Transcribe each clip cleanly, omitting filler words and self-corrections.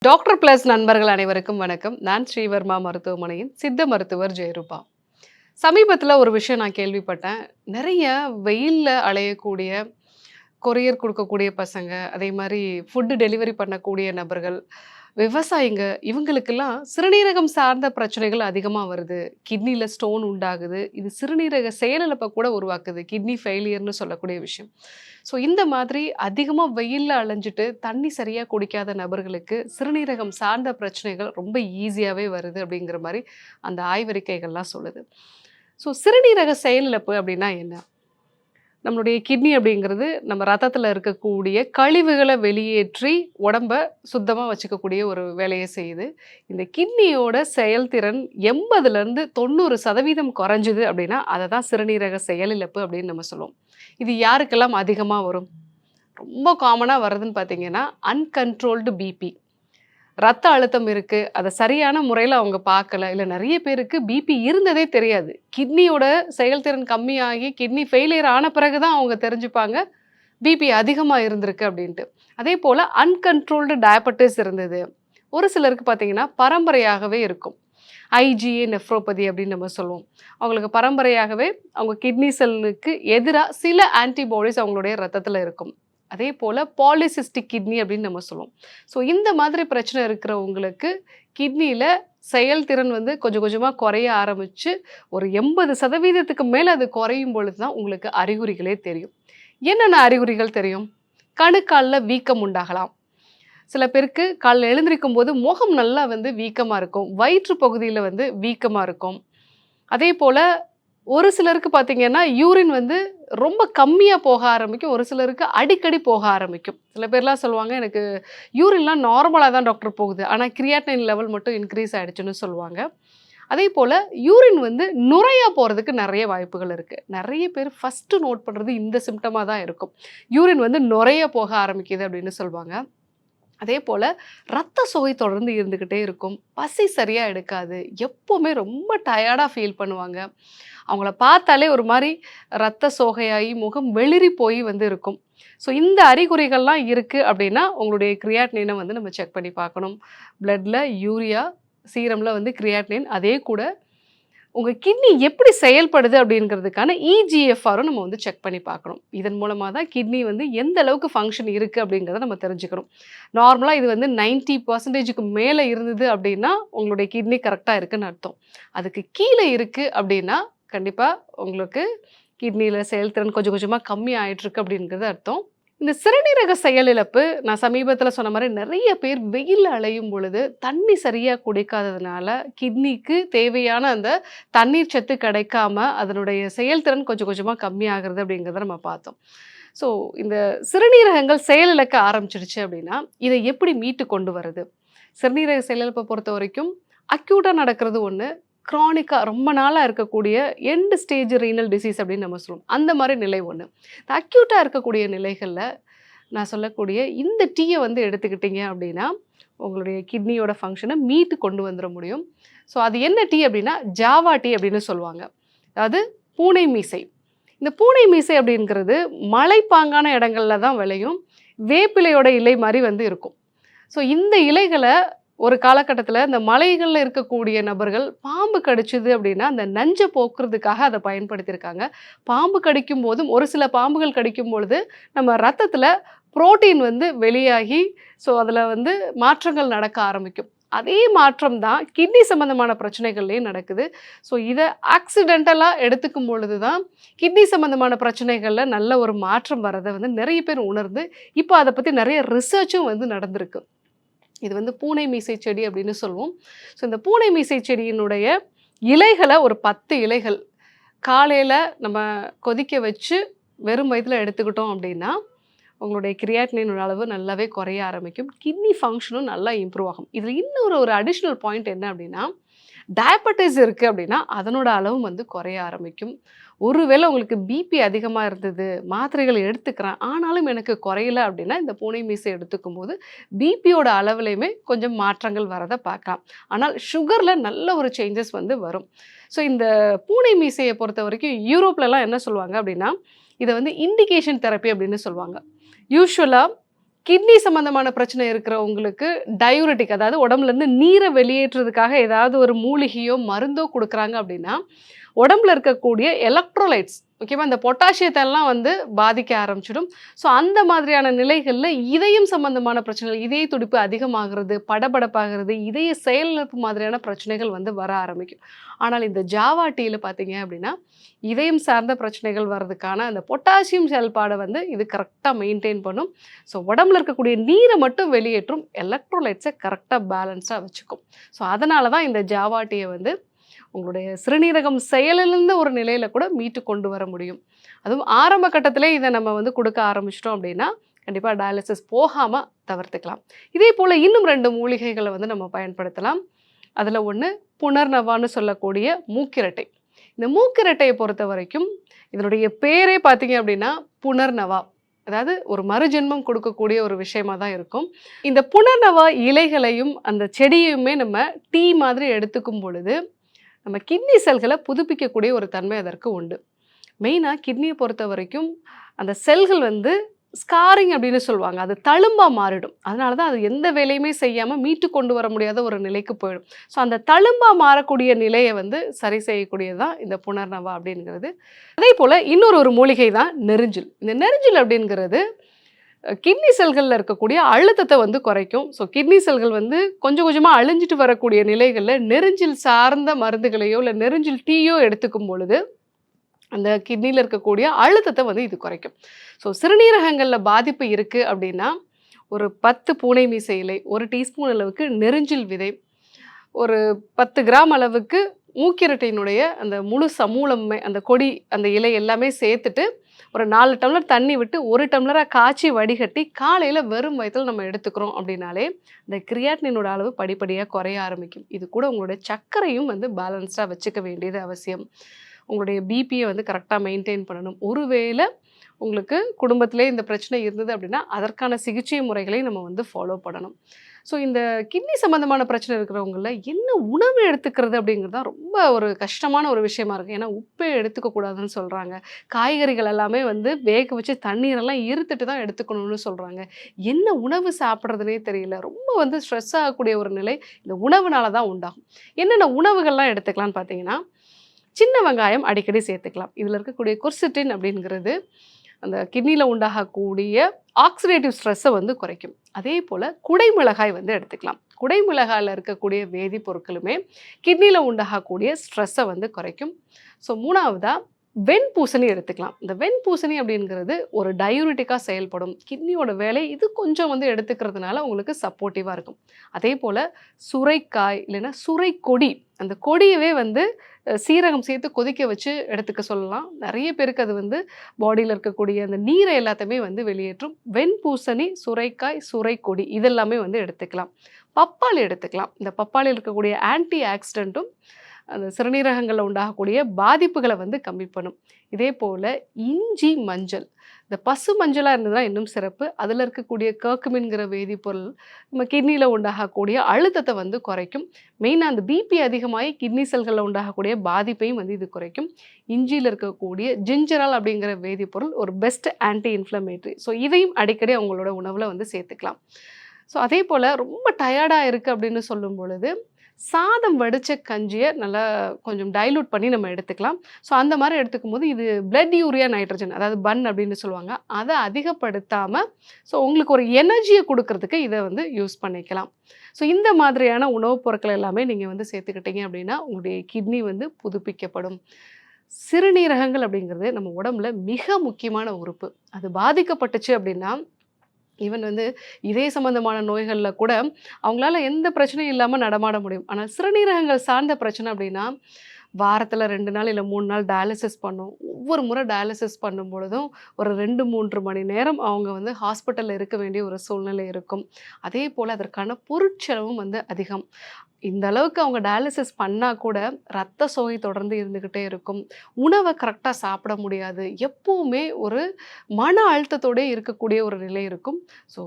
Doctor plus நண்பர்கள் அனைவருக்கும் வணக்கம். நான் ஸ்ரீவர்மா மருத்துவமனையின் சித்த மருத்துவர் ஜெயரூபா. சமீபத்தில் ஒரு விஷயம் நான் கேள்விப்பட்டேன். நிறைய வெயிலில் அலையக்கூடிய கொரியர் கொடுக்கக்கூடிய பசங்க, அதே மாதிரி ஃபுட்டு டெலிவரி பண்ணக்கூடிய நபர்கள், விவசாயிங்க இவங்களுக்கெல்லாம் சிறுநீரகம் சார்ந்த பிரச்சனைகள் அதிகமாக வருது. கிட்னியில் ஸ்டோன் உண்டாகுது. இது சிறுநீரக செயலிழப்பை கூட உருவாக்குது. கிட்னி ஃபெயிலியர்னு சொல்லக்கூடிய விஷயம். ஸோ இந்த மாதிரி அதிகமாக வெயிலில் அலைஞ்சிட்டு தண்ணி சரியாக குடிக்காத நபர்களுக்கு சிறுநீரகம் சார்ந்த பிரச்சனைகள் ரொம்ப ஈஸியாகவே வருது அப்படிங்கிற மாதிரி அந்த ஆய்வறிக்கைகள்லாம் சொல்லுது. ஸோ சிறுநீரக செயலிழப்பு அப்படின்னா என்ன? நம்மளுடைய கிட்னி அப்படிங்கிறது நம்ம ரத்தத்தில் இருக்கக்கூடிய கழிவுகளை வெளியேற்றி உடம்ப சுத்தமாக வச்சுக்கக்கூடிய ஒரு வேலையை செய்யுது. இந்த கிட்னியோட செயல்திறன் 80லேருந்து 90% குறைஞ்சிது அப்படின்னா அதை தான் சிறுநீரக செயலிழப்பு அப்படின்னு நம்ம சொல்லுவோம். இது யாருக்கெல்லாம் அதிகமாக வரும்? ரொம்ப காமனாக வர்றதுன்னு பார்த்தீங்கன்னா அன்கண்ட்ரோல்டு பிபி. ரத்த அழுத்தம் இருக்கு. அத சரியான முறையில அவங்க பார்க்கல. இல்ல நெறைய பேருக்கு பிபி இருந்ததே தெரியாது. கிட்னியோட செயல்திறன் கம்மியாகி கிட்னி ஃபெயிலியர் ஆன பிறகு தான் அவங்க தெரிஞ்சுப்பாங்க, பிபி அதிகமா இருந்திருக்கு அப்படின்ட்டு. அதேபோல அன்கண்ட்ரோல்டு டயபெட்டிஸ் இருந்தது. ஒரு சிலருக்கு பார்த்தீங்கன்னா, பரம்பரையாகவே இருக்கும். ஐஜிஏ நெஃப்ரோபதி அப்படின்னு நம்ம சொல்லுவோம். அவங்களுக்கு பரம்பரையாகவே அவங்க கிட்னி செல்லுக்கு எதிரா சில ஆன்டிபாடிஸ் அவங்களுடைய ரத்தத்தில இருக்கும். அதே போல் பாலிசிஸ்டிக் கிட்னி அப்படின்னு நம்ம சொல்லுவோம். ஸோ இந்த மாதிரி பிரச்சனை இருக்கிறவங்களுக்கு கிட்னியில் செயல்திறன் வந்து கொஞ்சம் கொஞ்சமாக குறைய ஆரம்பித்து ஒரு 80% மேலே அது குறையும் பொழுது தான் உங்களுக்கு அறிகுறிகளே தெரியும். என்னென்ன அறிகுறிகள் தெரியும்? கணுக்காலில் வீக்கம் உண்டாகலாம். சில பேருக்கு காலைல எழுந்திருக்கும் போது முகம் நல்லா வந்து வீக்கமாக இருக்கும். வயிற்று பகுதியில் வந்து வீக்கமாக இருக்கும். அதே போல் ஒரு சிலருக்கு பார்த்தீங்கன்னா, யூரின் வந்து ரொம்ப கம்மியா போக ஆரம்பிக்கும். ஒரு சிலருக்கு அடிக்கடி போக ஆரம்பிக்கும். சில பேர்லாம் சொல்லுவாங்க, "எனக்கு யூரின்லாம் நார்மலா தான் டாக்டர் போகுது. ஆனா கிரியாட்டினின் லெவல் மட்டும் இன்க்ரீஸ் ஆயிடுச்சுன்னு" சொல்லுவாங்க. அதேபோல யூரின் வந்து நுரையா போறதுக்கு நெறைய வாய்ப்புகள் இருக்கு. நெறைய பேர் ஃபர்ஸ்ட்டு நோட் பண்றது இந்த சிம்ப்டமா தான் இருக்கும். யூரின் வந்து நுரையா போக ஆரம்பிக்குது அப்படின்னு சொல்வாங்க. அதே போல் ரத்த சோகை தொடர்ந்து இருந்துக்கிட்டே இருக்கும். பசி சரியாக எடுக்காது. எப்போவுமே ரொம்ப டயர்டாக ஃபீல் பண்ணுவாங்க. அவங்கள பார்த்தாலே ஒரு மாதிரி ரத்த சோகையாகி முகம் வெளிரி போய் வந்து இருக்கும். ஸோ இந்த அறிகுறிகள்லாம் இருக்குது அப்படின்னா உங்களுடைய கிரியாட்டினினை வந்து நம்ம செக் பண்ணி பார்க்கணும். பிளட்டில் யூரியா, சீரமில் வந்து கிரியாட்டினின், அதே கூட உங்கள் கிட்னி எப்படி செயல்படுது அப்படிங்கிறதுக்கான இஜிஎஃப்ஆரும் நம்ம வந்து செக் பண்ணி பார்க்கணும். இதன் மூலமாக தான் கிட்னி வந்து எந்த அளவுக்கு ஃபங்க்ஷன் இருக்குது அப்படிங்கிறத நம்ம தெரிஞ்சுக்கணும். நார்மலாக இது வந்து 90%க்கு மேலே இருந்தது அப்படின்னா உங்களுடைய கிட்னி கரெக்டாக இருக்குன்னு அர்த்தம். அதுக்கு கீழே இருக்குது அப்படின்னா கண்டிப்பாக உங்களுக்கு கிட்னியில் செயல்திறன் கொஞ்சம் கொஞ்சமாக கம்மி ஆகிட்டுருக்கு அப்படிங்கிறது அர்த்தம். இந்த சிறுநீரக செயலிழப்பு நான் சமீபத்தில் சொன்ன மாதிரி நிறைய பேர் வெயில் அலையும் பொழுது தண்ணி சரியாக குடிக்காததுனால கிட்னிக்கு தேவையான அந்த தண்ணீர் சத்து கிடைக்காம அதனுடைய செயல்திறன் கொஞ்சம் கொஞ்சமாக கம்மியாகிறது அப்படிங்கிறத நம்ம பார்த்தோம். ஸோ இந்த சிறுநீரகங்கள் செயலிழக்க ஆரம்பிச்சிடுச்சு அப்படின்னா இதை எப்படி மீட்டு கொண்டு வருது? சிறுநீரக செயலிழப்பை பொறுத்த வரைக்கும் அக்யூட்டாக நடக்கிறது ஒன்று, க்ரானிக்காக ரொம்ப நாளாக இருக்கக்கூடிய எண்டு ஸ்டேஜ் ரீனல் டிசீஸ் அப்படின்னு நம்ம சொல்லுவோம். அந்த மாதிரி நிலை ஒன்று. இந்த அக்யூட்டாக இருக்கக்கூடிய நிலைகளில் நான் சொல்லக்கூடிய இந்த டீயை வந்து எடுத்துக்கிட்டீங்க அப்படின்னா உங்களுடைய கிட்னியோட ஃபங்க்ஷனை மீட்டு கொண்டு வந்துட முடியும். ஸோ அது என்ன டீ அப்படின்னா ஜாவா டீ அப்படின்னு சொல்லுவாங்க. அதாவது பூனை மீசை. இந்த பூனை மீசை அப்படிங்கிறது மலைப்பாங்கான இடங்கள்ல தான் விளையும். வேப்பிலையோட இலை மாதிரி வந்து இருக்கும். ஸோ இந்த இலைகளை ஒரு காலகட்டத்தில் இந்த மலைகளில் இருக்கக்கூடிய நபர்கள் பாம்பு கடிச்சுது அப்படின்னா அந்த நஞ்சை போக்குறதுக்காக அதை பயன்படுத்தியிருக்காங்க. பாம்பு கடிக்கும் போதும் ஒரு சில பாம்புகள் கடிக்கும் பொழுது நம்ம ரத்தத்தில் புரோட்டீன் வந்து வெளியாகி ஸோ அதில் வந்து மாற்றங்கள் நடக்க ஆரம்பிக்கும். அதே மாற்றம் தான் கிட்னி சம்மந்தமான பிரச்சனைகள்லேயும் நடக்குது. ஸோ இதை ஆக்சிடென்டலாக எடுத்துக்கும் பொழுது தான் கிட்னி சம்மந்தமான பிரச்சனைகளில் நல்ல ஒரு மாற்றம் வரதை வந்து நிறைய பேர் உணர்ந்து இப்போ அதை பற்றி நிறைய ரிசர்ச்சும் வந்து நடந்திருக்கு. இது வந்து பூனை மீசை செடி அப்படின்னு சொல்லுவோம். ஸோ இந்த பூனை மீசை செடியினுடைய இலைகளை ஒரு 10 இலைகள் காலையில் நம்ம கொதிக்க வச்சு வெறும் வயிற்றில் எடுத்துக்கிட்டோம் அப்படின்னா உங்களுடைய கிரியாட்டினின் அளவு நல்லாவே குறைய ஆரம்பிக்கும். கிட்னி ஃபங்க்ஷனும் நல்லா இம்ப்ரூவ் ஆகும். இதில் இன்னொரு ஒரு அடிஷ்னல் பாயிண்ட் என்ன அப்படின்னா டயபெட்டிஸ் இருக்குது அப்படின்னா அதனோட அளவும் வந்து குறைய ஆரம்பிக்கும். ஒருவேளை உங்களுக்கு பிபி அதிகமாக இருந்தது, மாத்திரைகள் எடுத்துக்கிறேன் ஆனாலும் எனக்கு குறையல அப்படின்னா இந்த பூனை மீசை எடுத்துக்கும் போது பிபியோட அளவுலையுமே கொஞ்சம் மாற்றங்கள் வரதை பார்க்கலாம். ஆனால் சுகரில் நல்ல ஒரு சேஞ்சஸ் வந்து வரும். ஸோ இந்த பூனை மீசையை பொறுத்த வரைக்கும் யூரோப்லலாம் என்ன சொல்லுவாங்க அப்படின்னா இதை வந்து இண்டிகேஷன் தெரப்பி அப்படின்னு சொல்லுவாங்க. யூஸ்வலாக கிட்னி சம்மந்தமான பிரச்சனை இருக்கிறவங்களுக்கு டயூரிட்டிக் அதாவது உடம்புலேருந்து நீரை வெளியேற்றுறதுக்காக ஏதாவது ஒரு மூலிகையோ, மருந்தோ குடுக்குறாங்க அப்படின்னா, உடம்புல இருக்கக்கூடிய எலக்ட்ரோலைட்ஸ் முக்கியமா இந்த பொட்டாசியத்த எல்லாம் வந்து பாதிக்க ஆரம்பிச்சிடும். ஸோ அந்த மாதிரியான நிலைகள்ல இதயம் சம்பந்தமான பிரச்சனைகள், இதய துடிப்பு அதிகமாகிறது, படபடப்பாகிறது, இதய செயலிழப்பு மாதிரியான பிரச்சனைகள் வந்து வர ஆரம்பிக்கும். ஆனால் இந்த ஜாவா டீல பார்த்தீங்க அப்படின்னா, இதயம் சார்ந்த பிரச்சனைகள் வர்றதுக்கான அந்த பொட்டாசியம் செயல்பாட வந்து இது கரெக்ட்டா மெயின்டெயின் பண்ணும். ஸோ உடம்புல இருக்கக்கூடிய நீர மட்டும் வெளியேற்றும். எலக்ட்ரோலைட்ஸ கரெக்ட்டா பேலன்ஸா வச்சுக்கும். ஸோ அதனால தான் இந்த ஜாவா டீய வந்து உங்களுடைய சிறுநீரகம் செயலிழந்த ஒரு நிலையில கூட மீட்டு கொண்டு வர முடியும். அதுவும் ஆரம்ப கட்டத்திலே இத நம்ம வந்து குடுக்க ஆரம்பிச்சுட்டோம் அப்படின்னா, கண்டிப்பா டயாலிசிஸ் போகாம தவிர்த்துக்கலாம். இதே போல இன்னும் 2 மூலிகைகள வந்து நம்ம பயன்படுத்தலாம். அதுல ஒண்ணு புனர்னவான்னு சொல்லக்கூடிய மூக்கிரட்டை. இந்த மூக்கிரட்டைய பொறுத்தவரைக்கும், இதனுடைய பேரே பார்த்தீங்க அப்படின்னா, புனர்னவா. அதாவது ஒரு மறுஜென்மம் கொடுக்கக்கூடிய ஒரு விஷயமா தான் இருக்கும். இந்த புனர்னவா இலைகளையும், அந்த செடியையுமே நம்ம டீ மாதிரி எடுத்துக்கும் பொழுது, நம்ம கிட்னி செல்கள புதுப்பிக்கக்கூடிய ஒரு தன்மை அதற்கு உண்டு. மெயினா கிட்னிய பொறுத்தவரைக்கும், அந்த செல்கள் வந்து ஸ்காரிங் அப்படின்னு சொல்லுவாங்க. அது தழும்பா மாறிடும். அதனால தான் அது எந்த வேலையுமே செய்யாம மீட்டு கொண்டு வர முடியாத ஒரு நிலைக்கு போயிடும். ஸோ அந்த தழும்பா மாறக்கூடிய நிலைய வந்து சரி செய்யக்கூடியது தான் இந்த புனர்னவா அப்படிங்கிறது. அதேபோல இன்னொரு மூலிகை தான் நெரிஞ்சில். இந்த நெரிஞ்சில் அப்படிங்கிறது கிட்னி செல்கள்ல இருக்கக்கூடிய அழுத்தத்த வந்து குறைக்கும். ஸோ கிட்னி செல்கள் வந்து கொஞ்சம் கொஞ்சமா அழிஞ்சிட்டு வரக்கூடிய நிலைகள்ல நெரிஞ்சில் சார்ந்த மருந்துகளையோ, இல்ல நெரிஞ்சில் டீயோ எடுத்துக்கும் பொழுது, அந்த கிட்னில இருக்கக்கூடிய அழுத்தத்த வந்து இது குறைக்கும். ஸோ சிறுநீரகங்கள்ல பாதிப்பு இருக்கு அப்படின்னா, ஒரு 10 பூனை மீசை இலை, 1 டீஸ்பூன் அளவுக்கு நெரிஞ்சில் விதை, ஒரு 10 கிராம் அளவுக்கு மூக்கிரட்டையினுடைய அந்த முழு சமூலமுமே, அந்த கொடி, அந்த இலை எல்லாமே சேர்த்துட்டு, ஒரு 4 டம்ளர் தண்ணி விட்டு 1 டம்ளரா காய்ச்சி வடிகட்டி, காலையில வெறும் வயித்துல நம்ம எடுத்துக்கிறோம் அப்படின்னாலே, இந்த கிரியாட்டினினோட அளவு படிப்படியா குறைய ஆரம்பிக்கும். இது கூட உங்களுடைய சர்க்கரையும் வந்து பேலன்ஸ்டா வச்சுக்க வேண்டியது அவசியம். உங்களுடைய பிபிய வந்து கரெக்ட்டா மெயின்டெயின் பண்ணணும். ஒருவேள உங்களுக்கு குடும்பத்திலே இந்த பிரச்சனை இருந்தது அப்படின்னா, அதற்கான சிகிச்சை முறைகளை நம்ம வந்து ஃபாலோ பண்ணணும். ஸோ இந்த கிட்னி சம்மந்தமான பிரச்சனை இருக்கிறவங்கள்ல என்ன உணவு எடுத்துக்கிறது அப்படிங்கிறது தான் ரொம்ப ஒரு கஷ்டமான ஒரு விஷயமா இருக்கு. ஏன்னா உப்பே எடுத்துக்க கூடாதுன்னு சொல்றாங்க. காய்கறிகள் எல்லாமே வந்து வேக வச்சு தண்ணீரெல்லாம் இருத்துட்டு தான் எடுத்துக்கணும்னு சொல்றாங்க. என்ன உணவு சாப்பிட்றதுனே தெரியல. ரொம்ப வந்து ஸ்ட்ரெஸ் ஆகக்கூடிய ஒரு நிலை இந்த உணவுனால தான் உண்டாகும். என்னென்ன உணவுகள்லாம் எடுத்துக்கலாம்னு பார்த்தீங்கன்னா, சின்ன வெங்காயம் அடிக்கடி சேர்த்துக்கலாம். இதில இருக்கக்கூடிய குர்சிட்டின் அப்படிங்கிறது அந்த கிட்னில உண்டாகக்கூடிய ஆக்சிடேட்டிவ் ஸ்ட்ரெஸ்ஸை வந்து குறைக்கும். அதே போல் குடைமிளகாய் வந்து எடுத்துக்கலாம். குடைமிளகாயில் இருக்கக்கூடிய வேதிப்பொருட்களுமே கிட்னில உண்டாகக்கூடிய ஸ்ட்ரெஸ்ஸை வந்து குறைக்கும். ஸோ 3வதா வெண்பூசணி எடுத்துக்கலாம். இந்த வெண்பூசணி அப்படிங்கிறது ஒரு டயூரிட்டிக்காக செயல்படும். கிட்னியோட வேலை இது கொஞ்சம் வந்து எடுத்துக்கிறதுனால உங்களுக்கு சப்போர்ட்டிவாக இருக்கும். அதே போல் சுரைக்காய் இல்லைன்னா சுரைக்கொடி, அந்த கொடியவே வந்து சீரகம் சேர்த்து கொதிக்க வச்சு எடுத்துக்க சொல்லலாம். நிறைய பேருக்கு அது வந்து பாடியில் இருக்கக்கூடிய அந்த நீரை எல்லாத்தையுமே வந்து வெளியேற்றும். வெண்பூசணி, சுரைக்காய், சுரைக்கொடி இதெல்லாமே வந்து எடுத்துக்கலாம். பப்பாளி எடுத்துக்கலாம். இந்த பப்பாளியில் இருக்கக்கூடிய ஆன்டி ஆக்சிடென்ட்டும் அந்த சிறுநீரகங்களில் உண்டாகக்கூடிய பாதிப்புகளை வந்து கம்மி பண்ணும். இதே போல் இஞ்சி, மஞ்சள், இந்த பசு மஞ்சளாக இருந்ததுன்னா இன்னும் சிறப்பு. அதில் இருக்கக்கூடிய கர்க்குமின்கிற வேதிப்பொருள் நம்ம கிட்னியில் உண்டாகக்கூடிய அழுத்தத்தை வந்து குறைக்கும். மெயினாக அந்த பிபி அதிகமாகி கிட்னி செல்களில் உண்டாகக்கூடிய பாதிப்பையும் வந்து இது குறைக்கும். இஞ்சியில் இருக்கக்கூடிய ஜிஞ்சரால் அப்படிங்கிற வேதிப்பொருள் ஒரு பெஸ்ட் ஆன்டி இன்ஃப்ளமேட்டரி. ஸோ இதையும் அடிக்கடி அவங்களோட உணவில் வந்து சேர்த்துக்கலாம். ஸோ அதே போல் ரொம்ப டயர்டாக இருக்குது அப்படின்னு சொல்லும் பொழுது சாதம் வடித்த கஞ்சியை நல்லா கொஞ்சம் டைலூட் பண்ணி நம்ம எடுத்துக்கலாம். ஸோ அந்த மாதிரி எடுத்துக்கும்போது இது பிளட் யூரியா நைட்ரஜன், அதாவது பன் அப்படின்னு சொல்லுவாங்க, அதை அதிகப்படுத்தாமல் ஸோ உங்களுக்கு ஒரு எனர்ஜியை கொடுக்கறதுக்கு இதை வந்து யூஸ் பண்ணிக்கலாம். ஸோ இந்த மாதிரியான உணவுப் பொருட்கள் எல்லாமே நீங்கள் வந்து சேர்த்துக்கிட்டீங்க அப்படின்னா உங்களுடைய கிட்னி வந்து புதுப்பிக்கப்படும். சிறுநீரகங்கள் அப்படிங்கிறது நம்ம உடம்புல மிக முக்கியமான உறுப்பு. அது பாதிக்கப்பட்டுச்சு அப்படின்னா ஈவன் வந்து இதய சம்பந்தமான நோய்கள்ல கூட அவங்களால எந்த பிரச்சனையும் இல்லாம நடமாட முடியும். ஆனா சிறுநீரகங்கள் சார்ந்த பிரச்சனை அப்படின்னா, வாரத்துல 2 நாள் இல்ல 3 நாள் டயாலிசிஸ் பண்ணும். ஒவ்வொரு முறை டயாலிசிஸ் பண்ணும் பொழுதும் ஒரு 2, 3 மணி நேரம் அவங்க வந்து ஹாஸ்பிட்டல்ல இருக்க வேண்டிய ஒரு சூழ்நிலை இருக்கும். அதேபோல அதற்கான பொருட்செலவும் வந்து அதிகம். இந்த அளவுக்கு அவங்க டயாலிசிஸ் பண்ணா கூட ரத்த சோகை தொடர்ந்து இருந்துகிட்டே இருக்கும். உணவ கரெக்ட்டா சாப்பிட முடியாது. எப்பவுமே ஒரு மன அழுத்தத்தோடே இருக்கக்கூடிய ஒரு நிலை இருக்கும். ஸோ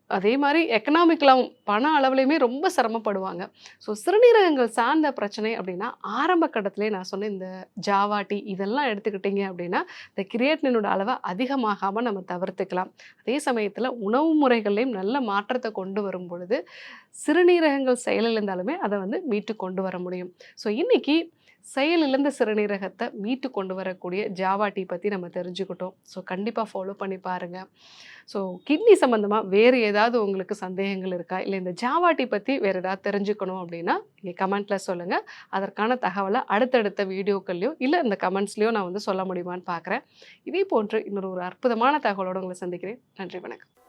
அதே மாரி எக்கனாமிக்கலாவும் பண அளவுலயுமே ரொம்ப சிரமப்படுவாங்க. ஸோ சிறுநீரகங்கள் சார்ந்த பிரச்சனை அப்டின்னா, ஆரம்ப கட்டத்திலேயே நான் சொன்ன இந்த ஜாவா டீ இதெல்லாம் எடுத்துக்கிட்டீங்க அப்டின்னா, இந்த கிரியேட்டினினோட அளவ அதிகமாகாம நம்ம தவிர்த்துக்கலாம். அதே சமயத்தில உணவு முறைகள்லயும் நல்ல மாற்றத்த கொண்டு வரும் பொழுது, சிறுநீரகங்கள் செயலிழந்தாலுமே அத வந்து மீட்டு கொண்டு வர முடியும். ஸோ இன்னைக்கு செயலிழந்த சிறுநீரகத்த மீட்டு கொண்டு வரக்கூடிய ஜாவா டீ பத்தி நம்ம தெரிஞ்சுக்கிட்டோம். ஸோ கண்டிப்பா ஃபாலோ பண்ணி பாருங்க. ஸோ கிட்னி சம்மந்தமா வேறு ஏதாவது உங்களுக்கு சந்தேகங்கள் இருக்கா? இல்ல இந்த ஜாவா டீ பத்தி வேற ஏதாவது தெரிஞ்சுக்கணும் அப்டின்னா, நீங்க கமெண்ட்ல சொல்லுங்க. அதற்கான தகவல அடுத்தடுத்த வீடியோக்கள்லயோ, இல்ல இந்த கமெண்ட்ஸ்லயோ நான் வந்து சொல்ல முடியுமான்னு பார்க்குறேன். இதே போன்று இன்னொரு ஒரு அற்புதமான தகவலோட உங்கள சந்திக்கிறேன். நன்றி, வணக்கம்.